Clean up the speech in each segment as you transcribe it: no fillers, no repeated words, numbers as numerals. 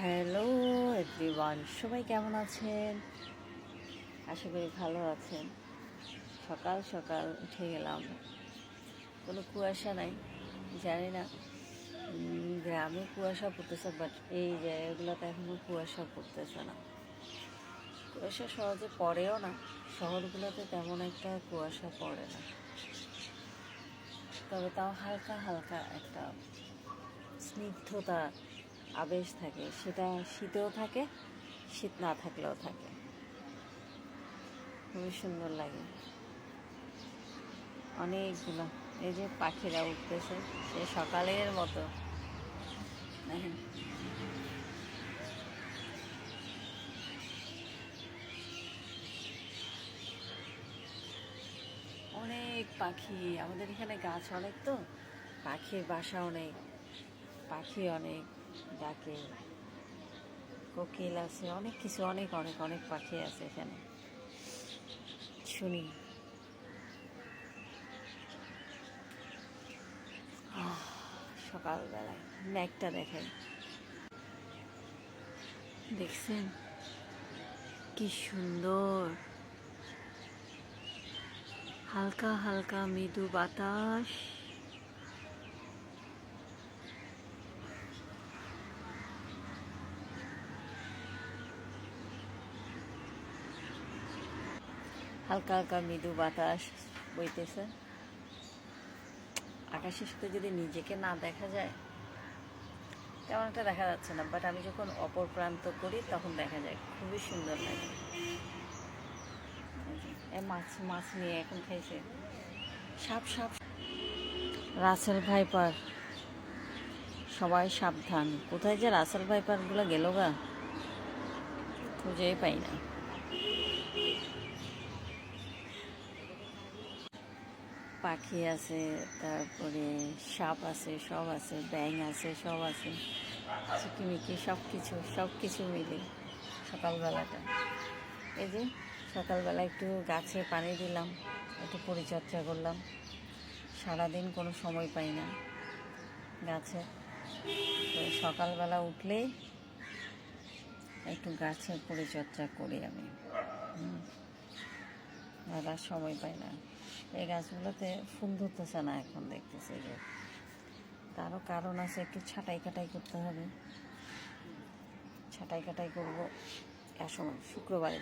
Hello everyone, সবাই কেমন আছেন? আশা করি ভালো আছেন। সকাল সকাল উঠে গেলাম, কোনো কুয়াশা নাই। জানি না গ্রামে কুয়াশা পড়তেছে, বাট এই জায়গাগুলোতে এখনও কুয়াশা পড়তেছে না। কুয়াশা সহজে পড়েও না, শহরগুলোতে তেমন একটা কুয়াশা পড়ে না, তবে তাও হালকা হালকা একটা স্নিগ্ধতা আবেশ থাকে। সেটা শীতেও থাকে, শীত না থাকলেও থাকে। খুবই সুন্দর লাগে। অনেকগুলো এই যে পাখিরা উঠতেছে, সে সকালের মতো। দেখেন, অনেক পাখি। আমাদের এখানে গাছ অনেক, তো পাখির বাসা অনেক, পাখি অনেক ডাকে, কোকিল আছে, অনেক কিছু, অনেক অনেক অনেক পাখি আছে এখানে, শুনি। সকালবেলায় মেঘটা দেখাই, দেখছেন কি সুন্দর। হালকা হালকা মৃদু বাতাস, হালকা হালকা মৃদু বাতাস বইতেছে। আকাশের সাথে যদি নিজেকে না দেখা যায় তেমন একটা দেখা যাচ্ছে না, বাট আমি যখন অপর প্রান্ত করি তখন দেখা যায়, খুবই সুন্দর লাগে। মাছ মাছ নিয়ে এখন খাইছে। সাপ সাপ, রাসেল ভাইপার, সবাই সাবধান। কোথায় যে রাসেল ভাইপারগুলো গেল গা, খুঁজেই পাই না। পাখি আছে, তারপরে সাপ আছে, সব আছে, ব্যাঙ আছে, সব আছে, চিকিমিকি সব কিছু মিলে সকালবেলাটা। এই যে সকালবেলা একটু গাছে পানি দিলাম, একটু পরিচর্যা করলাম। সারাদিন কোনো সময় পাই না গাছে, তো সকালবেলা উঠলেই একটু গাছের পরিচর্যা করি আমি। আর সময় পাই না। এই গাছগুলোতে ফুল ধরতেছে না এখন, দেখতেছে যে তারও কারণ আছে, একটু ছাঁটাই কাটাই করতে হবে। ছাঁটাই কাটাই করবো এক সময়, শুক্রবারে।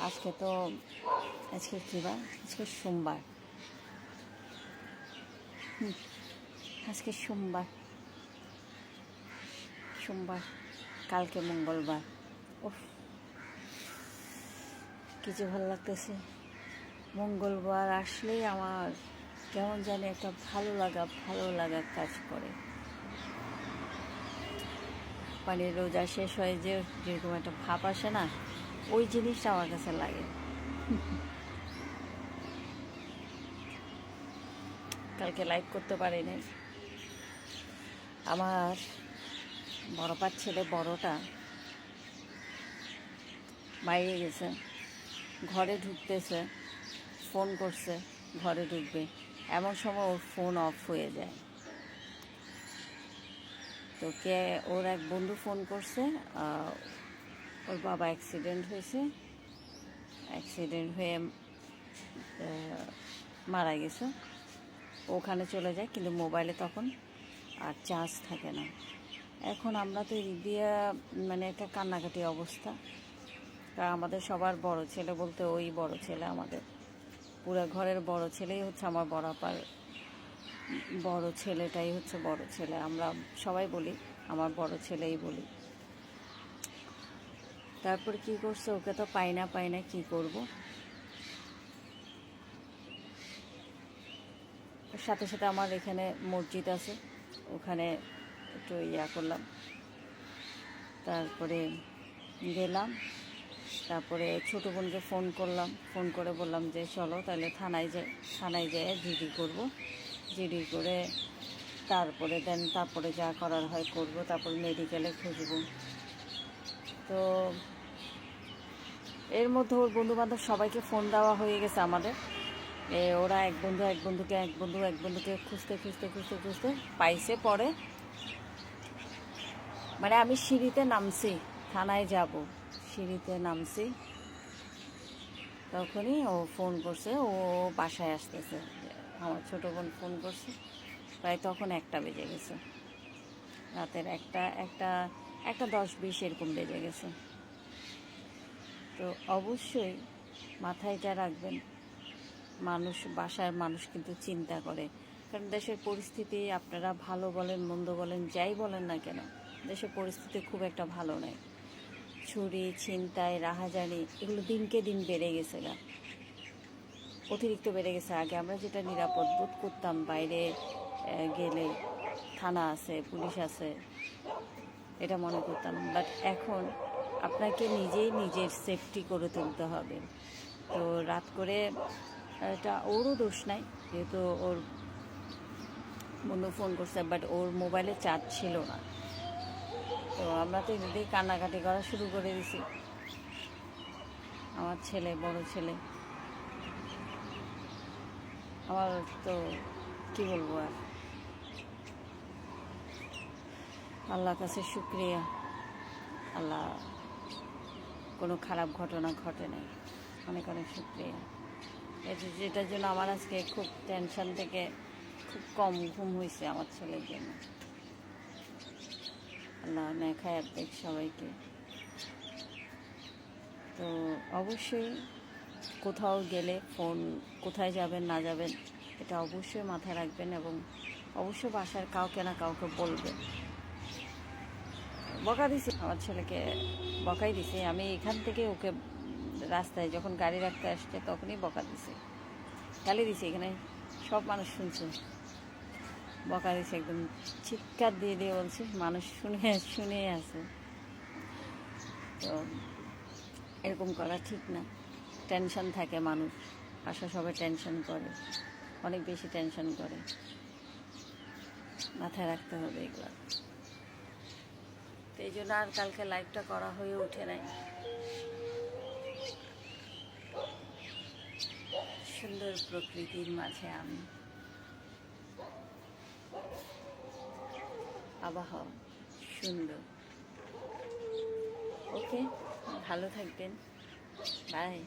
আজকে কী বার? আজকে সোমবার। আজকে সোমবার, কালকে মঙ্গলবার। উফ, কিছু ভালো লাগতেছে। মঙ্গলবার আসলেই আমার কেমন জানি একটা ভালো লাগা কাজ করে। মানে রোজা শেষ হয়ে যে যেরকম একটা ভাব আসে না, ওই জিনিসটা আমার কাছে লাগে। কালকে লাইভ করতে পারিনি। আমার বড়পার ছেলে বড়টা বাইরে গেছে, ঘরে ঢুকতেছে, ফোন করছে ঘরে ঢুকবে, এমন সময় ওর ফোন অফ হয়ে যায়। তো ওর এক বন্ধু ফোন করছে, ওর বাবা অ্যাক্সিডেন্ট হয়ে মারা গেছে। ওখানে চলে যায়, কিন্তু মোবাইলে তখন আর চার্জ থাকে না। এখন আমরা তো এদিক দিয়ে মানে একটা কান্নাকাটি অবস্থা, কারণ আমাদের সবার বড় ছেলে বলতে ওই বড় ছেলে, আমাদের পুরো ঘরের বড় ছেলেই হচ্ছে আমার বড়াপার বড় ছেলেটাই হচ্ছে বড় ছেলে। আমরা সবাই বলি আমার বড় ছেলেই বলি। তারপর কি করছে, ওকে তো পাই না কি করব। সাথে সাথে আমার এখানে মসজিদ আছে, ওখানে একটু করলাম, তারপরে গেলাম। তারপরে ছোটো বোনকে ফোন করলাম, ফোন করে বললাম যে চলো তাহলে থানায় যেয়ে জিডি করব। জিডি করে তারপরে যা করার হয় করব, তারপর মেডিকেলে খুঁজব। তো এর মধ্যে ওর বন্ধুবান্ধব সবাইকে ফোন দেওয়া হয়ে গেছে আমাদের। ওরা এক বন্ধুকে খুঁজতে পাইছে। পরে মানে আমি সিঁড়িতে নামছি, থানায় যাব, সিঁড়িতে নামছি, তখনই ও ফোন করছে, ও বাসায় আসতেছে। আমার ছোটো বোন ফোন করছে, প্রায় তখন 1টা বেজে গেছে, রাতের একটা একটা একটা 10-20 এরকম বেজে গেছে। তো অবশ্যই মাথায় যা রাখবেন, মানুষ, বাসার মানুষ কিন্তু চিন্তা করে। কারণ দেশের পরিস্থিতি আপনারা ভালো বলেন মন্দ বলেন যাই বলেন না কেন, দেশের পরিস্থিতি খুব একটা ভালো নয়। চুরি, ছিনতাই, রাহাজানি এগুলো দিনকে দিন বেড়ে গেছে গা, অতিরিক্ত বেড়ে গেছে। আগে আমরা যেটা নিরাপদ বোধ করতাম, বাইরে গেলে থানা আছে, পুলিশ আছে, এটা মনে করতাম। বাট এখন আপনাকে নিজেই নিজের সেফটি করে তুলতে হবে। তো রাত করে, এটা ওরও দোষ নাই, যেহেতু ওর বন্ধু ফোন করছে, বাট ওর মোবাইলে চার্জ ছিল না। তো আমরা তো এমনিতেই কান্নাকাটি করা শুরু করে দিছি, আমার ছেলে, বড় ছেলে। আমার তো কী বলবো আর, আল্লাহর কাছে শুক্রিয়া, আল্লাহ কোনো খারাপ ঘটনা ঘটে নাই, অনেক অনেক শুক্রিয়া। যেটার জন্য আমার আজকে খুব টেনশন থেকে খুব কম ঘুম হয়েছে আমার ছেলের জন্য। আল্লাহ নেক হায়াত দেখ সবাইকে। তো অবশ্যই কোথাও গেলে ফোন, কোথায় যাবেন না যাবেন এটা অবশ্যই মাথায় রাখবেন, এবং অবশ্যই বাসার কাউকে না কাউকে বলবেন। বকা দিছি আমার ছেলেকে, বকাই দিছি আমি। এখান থেকে ওকে রাস্তায় যখন গাড়ি রাখতে আসছে তখনই বকা দিছি, গালি দিছি, এখানে সব মানুষ শুনছে, বকা দিছে, একদম চিৎকার দিয়ে দিয়ে বলছে, মানুষ শুনে আছে। তো এরকম করা ঠিক না, টেনশন থাকে মানুষ, বাসা সবাই টেনশন করে, অনেক বেশি টেনশন করে, মাথায় রাখতে হবে এগুলো। তো এই জন্য আর কালকে লাইভটা করা হয়ে ওঠে নাই। সুন্দর প্রকৃতির মাঝে আমি, আবহাওয়া সুন্দর। ওকে, ভালো থাকবেন, বাই।